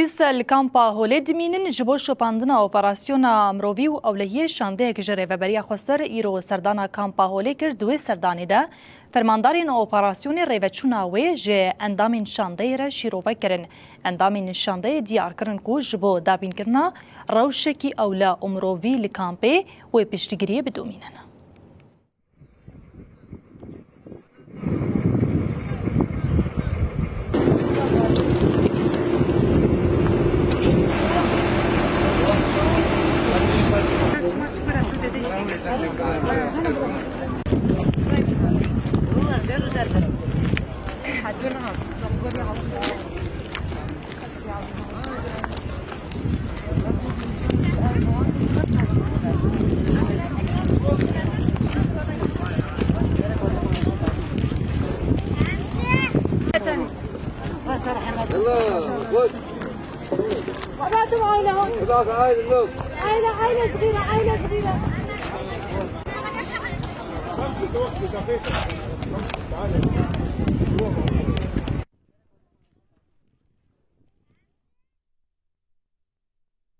پلیس الکامپا هولید مینن جبو شپاندنا اپراسیونا مروی و اولهیه شانده که جره و بریا خسر ایرو سردانا کامپا هولی کرد دوی سردانی ده فرماندارین اپراسیون ریوچونا وی جه اندامین شانده را شیروه کرن اندامین شانده دیار کرن کو جبو دابین کرنا روشکی اولا امروی لکامپه و پشتگیری بدومینن. عائلة صغيرة